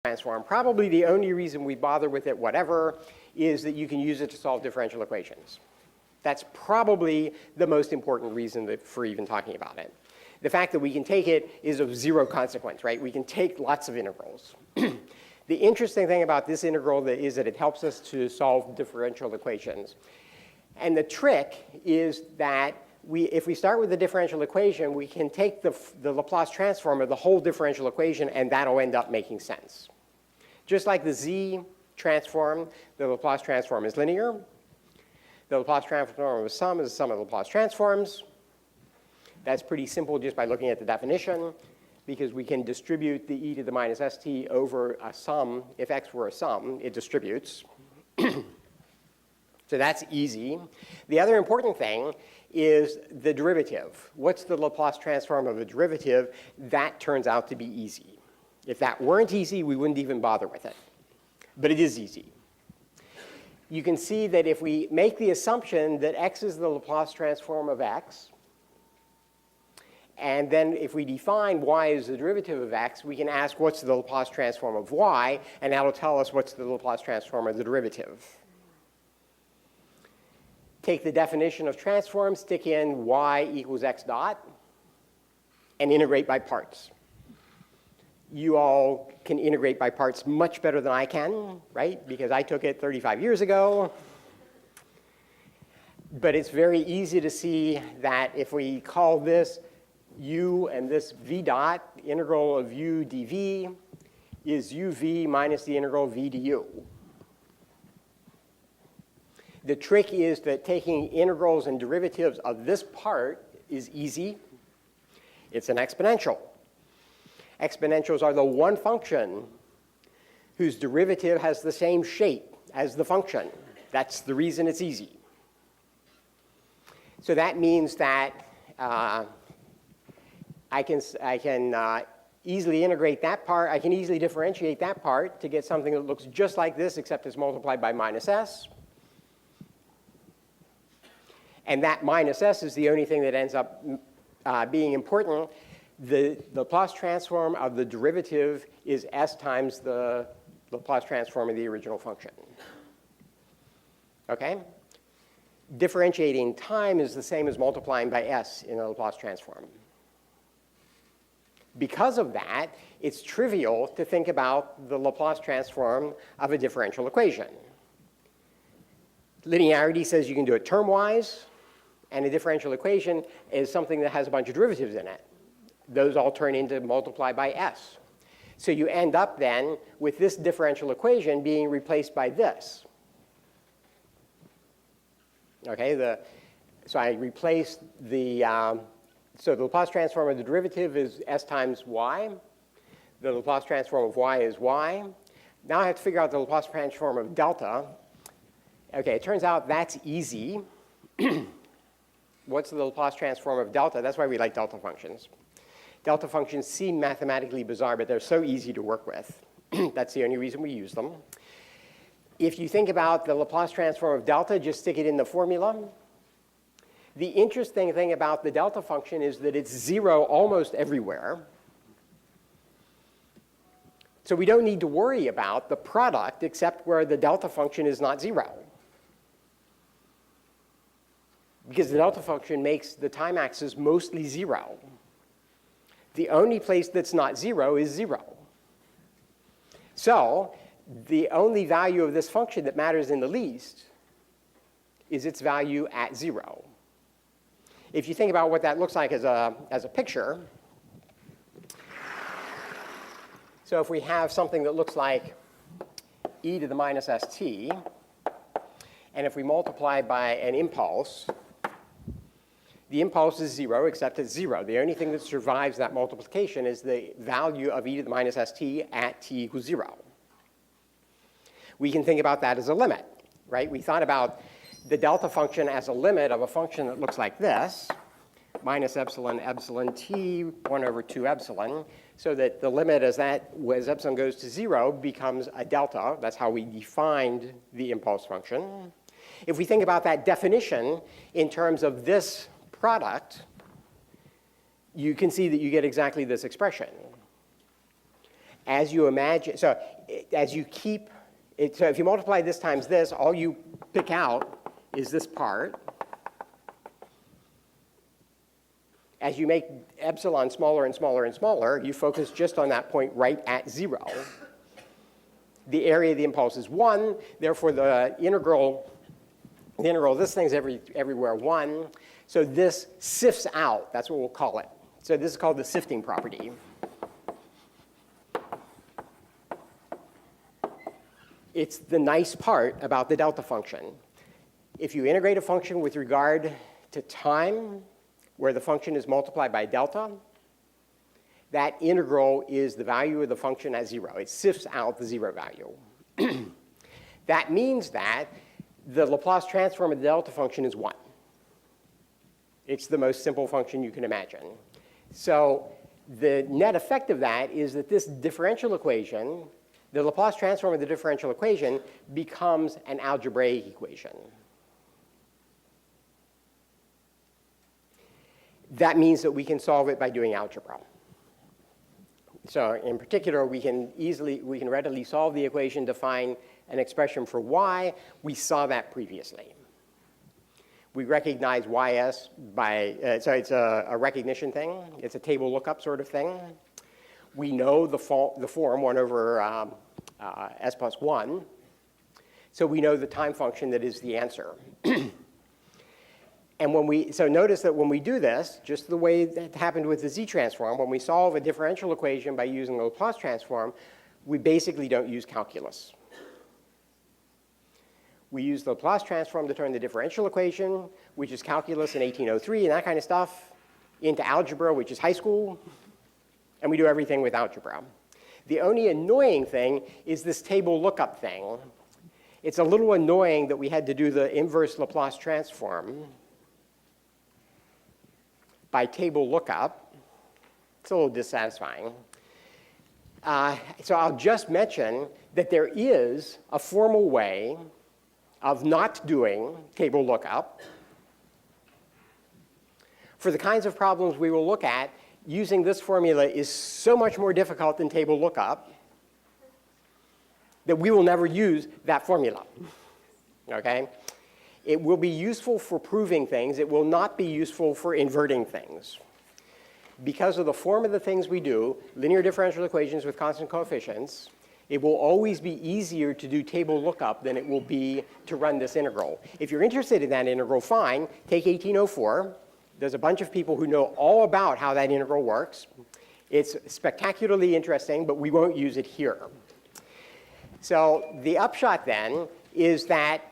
transform. Probably the only reason we bother with it, whatever, is that you can use it to solve differential equations. That's probably the most important reason for even talking about it. The fact that we can take it is of zero consequence, right? We can take lots of integrals. The interesting thing about this integral is that it helps us to solve differential equations. And the trick is that if we start with the differential equation, we can take the Laplace transform of the whole differential equation, and that'll end up making sense. Just like the Z transform, the Laplace transform is linear. The Laplace transform of a sum is the sum of Laplace transforms. That's pretty simple just by looking at the definition, because we can distribute the e to the minus st over a sum. If x were a sum, it distributes. So that's easy. The other important thing is the derivative. What's the Laplace transform of a derivative? That turns out to be easy. If that weren't easy, we wouldn't even bother with it. But it is easy. You can see that if we make the assumption that x is the Laplace transform of x, and then if we define y as the derivative of x, we can ask what's the Laplace transform of y, and that'll tell us what's the Laplace transform of the derivative. Take the definition of transform, stick in y equals x dot, and integrate by parts. You all can integrate by parts much better than I can, right? Because I took it 35 years ago. But it's very easy to see that if we call this u and this v dot, the integral of u dv is uv minus the integral v du. The trick is that taking integrals and derivatives of this part is easy. It's an exponential. Exponentials are the one function whose derivative has the same shape as the function. That's the reason it's easy. So that means that I can easily integrate that part. I can easily differentiate that part to get something that looks just like this, except it's multiplied by minus s. And that minus s is the only thing that ends up being important. The Laplace transform of the derivative is s times the Laplace transform of the original function. Okay? Differentiating time is the same as multiplying by s in the Laplace transform. Because of that, it's trivial to think about the Laplace transform of a differential equation. Linearity says you can do it term-wise, and a differential equation is something that has a bunch of derivatives in it. Those all turn into multiply by s. So you end up then with this differential equation being replaced by this. Okay, so I replace so the Laplace transform of the derivative is s times y. The Laplace transform of y is y. Now I have to figure out the Laplace transform of delta. Okay, it turns out that's easy. What's the Laplace transform of delta? That's why we like delta functions. Delta functions seem mathematically bizarre, but they're so easy to work with. That's the only reason we use them. If you think about the Laplace transform of delta, just stick it in the formula. The interesting thing about the delta function is that it's zero almost everywhere. So we don't need to worry about the product except where the delta function is not zero. Because the delta function makes the time axis mostly zero. The only place that's not zero is zero. So the only value of this function that matters in the least is its value at zero. If you think about what that looks like as a picture, so if we have something that looks like e to the minus st, and if we multiply by an impulse, the impulse is zero, except it's zero. The only thing that survives that multiplication is the value of e to the minus st at t equals 0. We can think about that as a limit, right? We thought about the delta function as a limit of a function that looks like this, minus epsilon epsilon t 1 over 2 epsilon, so that the limit as epsilon goes to 0 becomes a delta. That's how we defined the impulse function. If we think about that definition in terms of this product, you can see that you get exactly this expression. as you imagine, so as you keep it, so if you multiply this times this, all you pick out is this part. As you make epsilon smaller and smaller and smaller, you focus just on that point right at 0. The area of the impulse is 1, therefore the integral of this thing's everywhere 1. So this sifts out, that's what we'll call it. So this is called the sifting property. It's the nice part about the delta function. If you integrate a function with regard to time, where the function is multiplied by delta, that integral is the value of the function at 0. It sifts out the 0 value. That means that the Laplace transform of the delta function is 1. It's the most simple function you can imagine. So the net effect of that is that this differential equation, the Laplace transform of the differential equation, becomes an algebraic equation. That means that we can solve it by doing algebra. So in particular, we can readily solve the equation to find an expression for y. We saw that previously. We recognize ys by, so it's a recognition thing. It's a table lookup sort of thing. We know the form 1 over s plus 1. So we know the time function that is the answer. And so notice that when we do this, just the way that happened with the z transform, when we solve a differential equation by using the Laplace transform, we basically don't use calculus. We use the Laplace transform to turn the differential equation, which is calculus in 1803 and that kind of stuff, into algebra, which is high school, and we do everything with algebra. The only annoying thing is this table lookup thing. It's a little annoying that we had to do the inverse Laplace transform by table lookup. It's a little dissatisfying. So I'll just mention that there is a formal way of not doing table lookup. For the kinds of problems we will look at, using this formula is so much more difficult than table lookup that we will never use that formula, okay? It will be useful for proving things. It will not be useful for inverting things. Because of the form of the things we do, linear differential equations with constant coefficients, it will always be easier to do table lookup than it will be to run this integral. If you're interested in that integral, fine. Take 1804. There's a bunch of people who know all about how that integral works. It's spectacularly interesting, but we won't use it here. So the upshot then is that